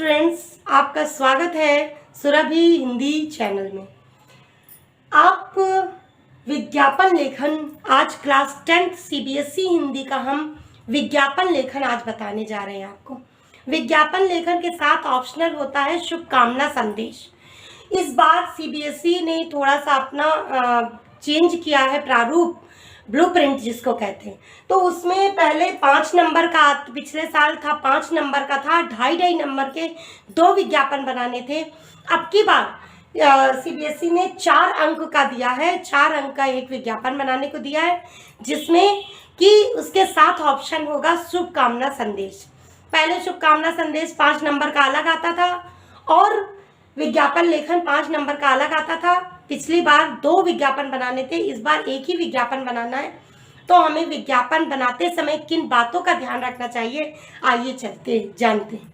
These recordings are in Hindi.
स्टूडेंट्स, आपका स्वागत है सुरभि हिंदी चैनल में। आप विज्ञापन लेखन आज क्लास 10th सीबीएसई हिंदी का हम विज्ञापन लेखन आज बताने जा रहे हैं आपको। विज्ञापन लेखन के साथ ऑप्शनल होता है शुभकामना संदेश। इस बार सीबीएसई ने थोड़ा सा अपना चेंज किया है प्रारूप, ब्लूप्रिंट जिसको कहते हैं। तो उसमें पहले 5 नंबर का, पिछले साल था 5 नंबर का था, 2.5 नंबर के 2 विज्ञापन बनाने थे। अब की बार सीबीएसई ने 4 अंक का दिया है, 4 अंक का एक विज्ञापन बनाने को दिया है, जिसमें कि उसके साथ ऑप्शन होगा शुभकामना संदेश। पहले शुभकामना संदेश 5 नंबर का अलग आता था और विज्ञापन लेखन 5 नंबर का अलग आता था। पिछली बार 2 विज्ञापन बनाने थे, इस बार एक ही विज्ञापन बनाना है। तो हमें विज्ञापन बनाते समय किन बातों का ध्यान रखना चाहिए, आइए चलते जानते हैं।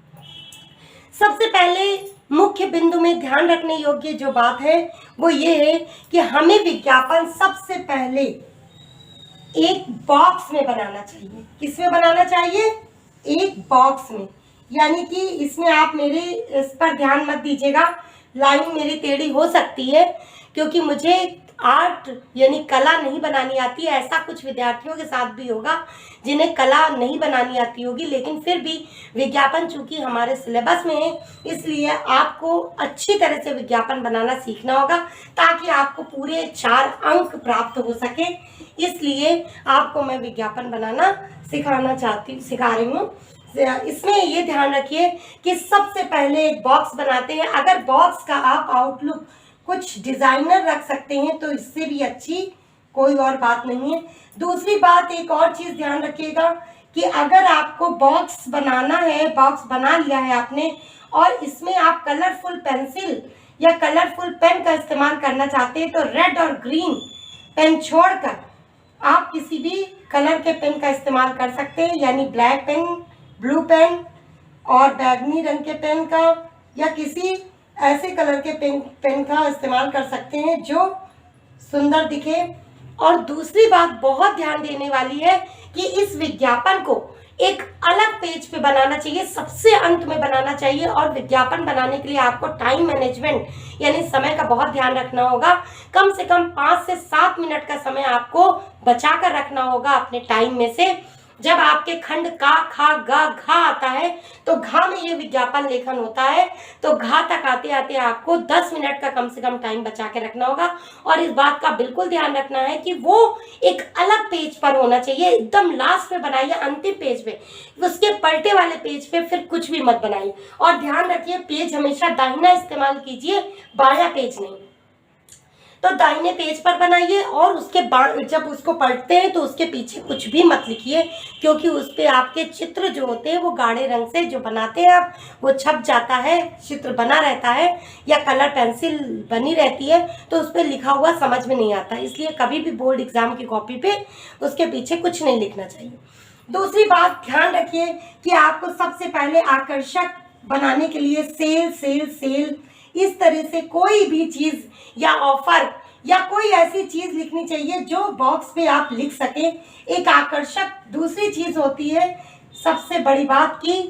सबसे पहले मुख्य बिंदु में ध्यान रखने योग्य जो बात है वो ये है कि हमें विज्ञापन सबसे पहले एक बॉक्स में बनाना चाहिए। किसमें बनाना चाहिए? एक बॉक्स में। यानी कि इसमें आप मेरे इस पर ध्यान मत दीजिएगा, लाइन मेरी टेढ़ी हो सकती है क्योंकि मुझे आर्ट यानी कला नहीं बनानी आती है। ऐसा कुछ विद्यार्थियों के साथ भी होगा जिन्हें कला नहीं बनानी आती होगी, लेकिन फिर भी विज्ञापन चूंकि हमारे सिलेबस में है, इसलिए आपको अच्छी तरह से विज्ञापन बनाना सीखना होगा ताकि आपको पूरे 4 अंक प्राप्त हो सके। इसलिए आपको मैं विज्ञापन बनाना सिखा रही हूँ। इसमें ये ध्यान रखिए कि सबसे पहले एक बॉक्स बनाते हैं। अगर बॉक्स का आप आउटलुक कुछ डिजाइनर रख सकते हैं तो इससे भी अच्छी कोई और बात नहीं है। दूसरी बात, एक और चीज ध्यान रखिएगा कि अगर आपको बॉक्स बनाना है, बॉक्स बना लिया है आपने और इसमें आप कलरफुल पेंसिल या कलरफुल पेन का इस्तेमाल करना चाहते हैं तो रेड और ग्रीन पेन छोड़कर आप किसी भी कलर के पेन का इस्तेमाल कर सकते हैं, यानी ब्लैक पेन, ब्लू पेन और बैगनी रंग के पेन का या किसी ऐसे कलर के पेन का इस्तेमाल कर सकते हैं जो सुंदर दिखे। और दूसरी बात बहुत ध्यान देने वाली है कि इस विज्ञापन को एक अलग पेज पे बनाना चाहिए, सबसे अंत में बनाना चाहिए। और विज्ञापन बनाने के लिए आपको टाइम मैनेजमेंट यानी समय का बहुत ध्यान रखना होगा। कम से कम 5 से 7 मिनट का समय आपको बचा कर रखना होगा अपने टाइम में से। जब आपके खंड का, खा, गा, घा आता है तो घा में ये विज्ञापन लेखन होता है, तो घा तक आते आते आपको 10 मिनट का कम से कम टाइम बचा के रखना होगा। और इस बात का बिल्कुल ध्यान रखना है कि वो एक अलग पेज पर होना चाहिए, एकदम लास्ट में बनाइए, अंतिम पेज पे। उसके पलटे वाले पेज पे फिर कुछ भी मत बनाइए। और ध्यान रखिए पेज हमेशा दाहिना इस्तेमाल कीजिए, बायां पेज नहीं। तो दाहिने पेज पर बनाइए और उसके बाद जब उसको पलटते हैं तो उसके पीछे कुछ भी मत लिखिए, क्योंकि उस पे आपके चित्र जो होते हैं वो गाढ़े रंग से जो बनाते हैं आप, वो छप जाता है, चित्र बना रहता है या कलर पेंसिल बनी रहती है तो उस पर लिखा हुआ समझ में नहीं आता। इसलिए कभी भी बोर्ड एग्जाम की कॉपी पे उसके पीछे कुछ नहीं लिखना चाहिए। दूसरी बात ध्यान रखिए कि आपको सबसे पहले आकर्षक बनाने के लिए सेल सेल सेल इस तरह से कोई भी चीज या ऑफर या कोई ऐसी चीज लिखनी चाहिए जो बॉक्स पे आप लिख सके, एक आकर्षक। दूसरी चीज होती है सबसे बड़ी बात की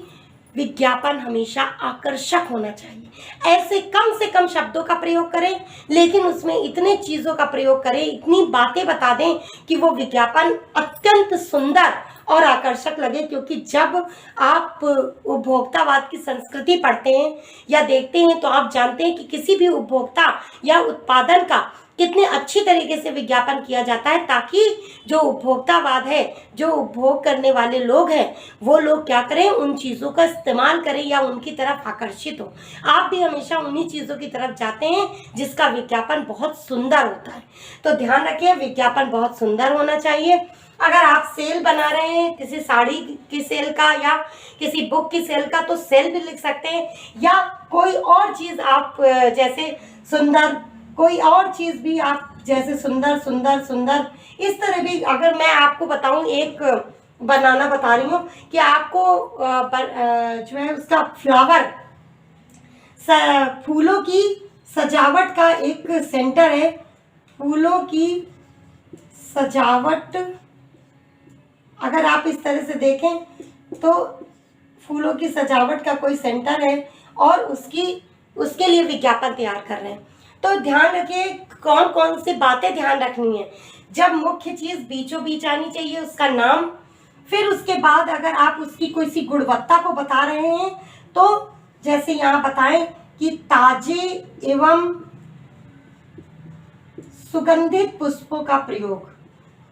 विज्ञापन हमेशा आकर्षक होना चाहिए। ऐसे कम से कम शब्दों का प्रयोग करें, लेकिन उसमें इतने चीजों का प्रयोग करें, इतनी बातें बता दें कि वो विज्ञापन अत्यंत सुंदर और आकर्षक लगे। क्योंकि जब आप उपभोक्तावाद की संस्कृति पढ़ते हैं या देखते हैं तो आप जानते हैं कि किसी भी उपभोक्ता या उत्पादन का कितने अच्छी तरीके से विज्ञापन किया जाता है, ताकि जो उपभोक्तावाद है, जो उपभोग करने वाले लोग हैं, वो लोग क्या करें, उन चीज़ों का इस्तेमाल करें या उनकी तरफ आकर्षित हो। आप भी हमेशा उन्हीं चीज़ों की तरफ जाते हैं जिसका विज्ञापन बहुत सुंदर होता है। तो ध्यान रखिए विज्ञापन बहुत सुंदर होना चाहिए। अगर आप सेल बना रहे हैं किसी साड़ी की सेल का या किसी बुक की सेल का, तो सेल भी लिख सकते हैं, या कोई और चीज़ आप जैसे सुंदर, कोई और चीज़ भी आप जैसे सुंदर सुंदर सुंदर, इस तरह भी। अगर मैं आपको बताऊं, एक बनाना बता रही हूँ कि आपको जो है उसका फ्लावर, फूलों की सजावट का एक सेंटर है, फूलों की सजावट। अगर आप इस तरह से देखें तो फूलों की सजावट का कोई सेंटर है और उसके लिए विज्ञापन तैयार कर रहे हैं। तो ध्यान रखिए कौन कौन सी बातें ध्यान रखनी है। जब मुख्य चीज बीचों बीच आनी चाहिए उसका नाम, फिर उसके बाद अगर आप उसकी कोई सी गुणवत्ता को बता रहे हैं तो जैसे यहाँ बताएं कि ताजे एवं सुगंधित पुष्पों का प्रयोग,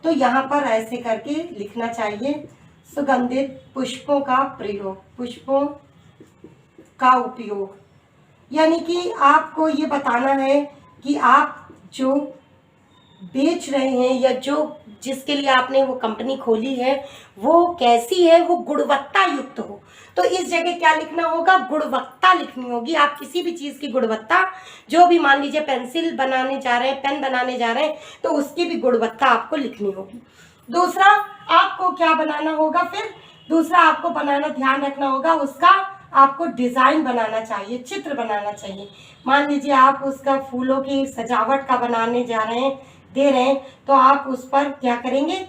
तो यहाँ पर ऐसे करके लिखना चाहिए सुगंधित पुष्पों का प्रयोग, पुष्पों का उपयोग। यानी कि आपको ये बताना है कि आप जो बेच रहे हैं या जिसके लिए आपने वो कंपनी खोली है वो कैसी है, वो गुणवत्ता युक्त हो। तो इस जगह क्या लिखना होगा, गुणवत्ता लिखनी होगी। आप किसी भी चीज़ की गुणवत्ता, जो भी मान लीजिए पेंसिल बनाने जा रहे हैं, पेन बनाने जा रहे हैं, तो उसकी भी गुणवत्ता आपको लिखनी होगी। दूसरा आपको क्या बनाना होगा, फिर दूसरा आपको बनाना ध्यान रखना होगा उसका आपको डिज़ाइन बनाना चाहिए, चित्र बनाना चाहिए। मान लीजिए आप उसका फूलों की सजावट का बनाने जा रहे हैं, दे रहे हैं, तो आप उस पर क्या करेंगे,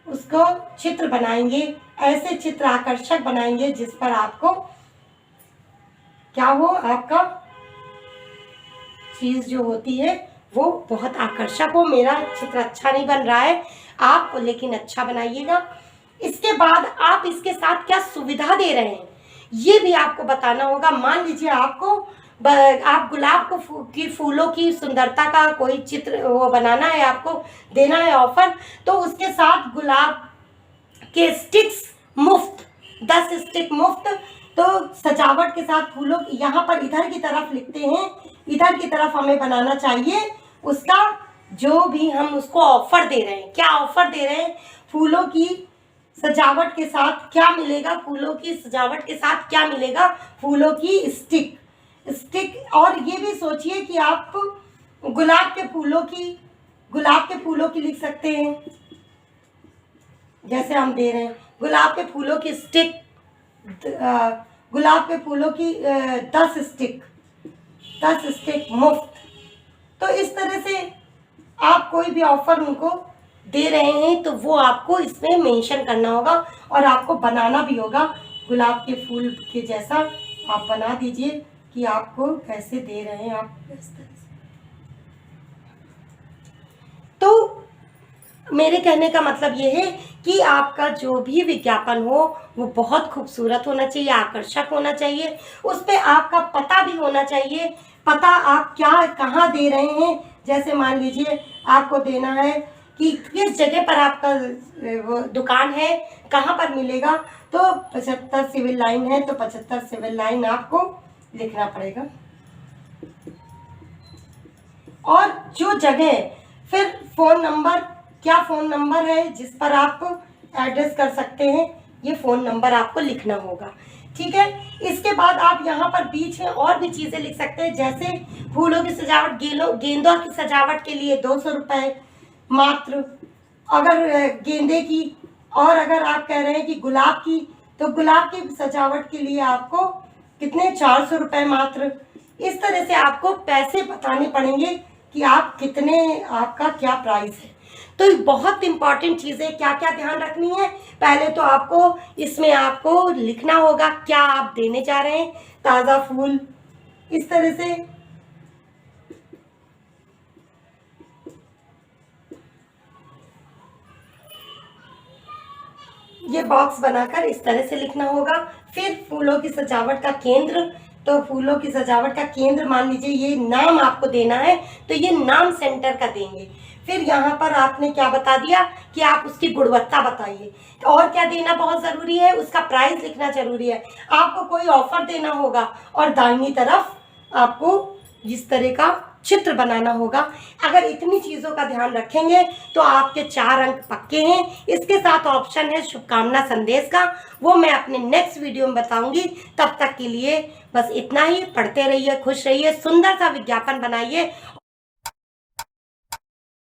उसको चित्र बनाएंगे, ऐसे चित्र आकर्षक बनाएंगे जिस पर आपको क्या हो, आपका चीज जो होती है वो बहुत आकर्षक हो। मेरा चित्र अच्छा नहीं बन रहा है, आप लेकिन अच्छा बनाइएगा। इसके बाद आप इसके साथ क्या सुविधा दे रहे हैं ये भी आपको बताना होगा। मान लीजिए आप गुलाब की फूलों की सुंदरता का कोई चित्र वो बनाना है, आपको देना है ऑफर, तो उसके साथ गुलाब के स्टिक्स मुफ्त, 10 स्टिक मुफ्त। तो सजावट के साथ फूलों, यहाँ पर इधर की तरफ लिखते हैं, इधर की तरफ हमें बनाना चाहिए उसका जो भी हम उसको ऑफर दे रहे हैं। क्या ऑफर दे रहे हैं, फूलों की सजावट के साथ क्या मिलेगा, फूलों की सजावट के साथ क्या मिलेगा, फूलों की स्टिक। और ये भी सोचिए कि आप गुलाब के फूलों की लिख सकते हैं, जैसे हम दे रहे हैं गुलाब के फूलों की स्टिक, गुलाब के फूलों की 10 स्टिक मुफ्त। तो इस तरह से आप कोई भी ऑफर उनको दे रहे हैं तो वो आपको इसमें मेंशन करना होगा और आपको बनाना भी होगा। गुलाब के फूल के जैसा आप बना दीजिए कि आपको कैसे दे रहे हैं आप इस तरह से। तो मेरे कहने का मतलब ये है कि आपका जो भी विज्ञापन हो वो बहुत खूबसूरत होना चाहिए, आकर्षक होना चाहिए, उस पर आपका पता भी होना चाहिए, पता आप क्या कहाँ दे रहे हैं। जैसे मान लीजिए आपको देना है कि किस जगह पर आपका वो दुकान है, कहाँ पर मिलेगा, तो 75 सिविल लाइन है तो 75 सिविल लाइन आपको लिखना पड़ेगा। और जो जगह, फिर फ़ोन नंबर, क्या फ़ोन नंबर है जिस पर आप एड्रेस कर सकते हैं, ये फ़ोन नंबर आपको लिखना होगा। ठीक है, इसके बाद आप यहाँ पर बीच में और भी चीज़ें लिख सकते हैं, जैसे फूलों की सजावट, गेंदों की सजावट के लिए 200 रुपये मात्र, अगर गेंदे की, और अगर आप कह रहे हैं कि गुलाब की, तो गुलाब की सजावट के लिए आपको कितने, 400 रुपये मात्र। इस तरह से आपको पैसे बताने पड़ेंगे कि आप कितने, आपका क्या प्राइस है। तो बहुत इंपॉर्टेंट चीज़ें क्या क्या ध्यान रखनी है, पहले तो आपको इसमें आपको लिखना होगा क्या आप देने जा रहे हैं, ताज़ा फूल, इस तरह से। ये बॉक्स बनाकर इस तरह से लिखना होगा। फिर फूलों की सजावट का केंद्र, तो फूलों की सजावट का केंद्र मान लीजिए ये नाम आपको देना है तो ये नाम सेंटर का देंगे। फिर यहाँ पर आपने क्या बता दिया कि आप उसकी गुणवत्ता बताइए। और क्या देना बहुत ज़रूरी है, उसका प्राइस लिखना जरूरी है। आपको कोई ऑफर देना होगा और दाहिनी तरफ आपको इस तरह का चित्र बनाना होगा। अगर इतनी चीज़ों का ध्यान रखेंगे तो आपके 4 अंक पक्के हैं। इसके साथ ऑप्शन है शुभकामना संदेश का, वो मैं अपने नेक्स्ट वीडियो में बताऊंगी। तब तक के लिए बस इतना ही। पढ़ते रहिए, खुश रहिए, सुंदर सा विज्ञापन बनाइए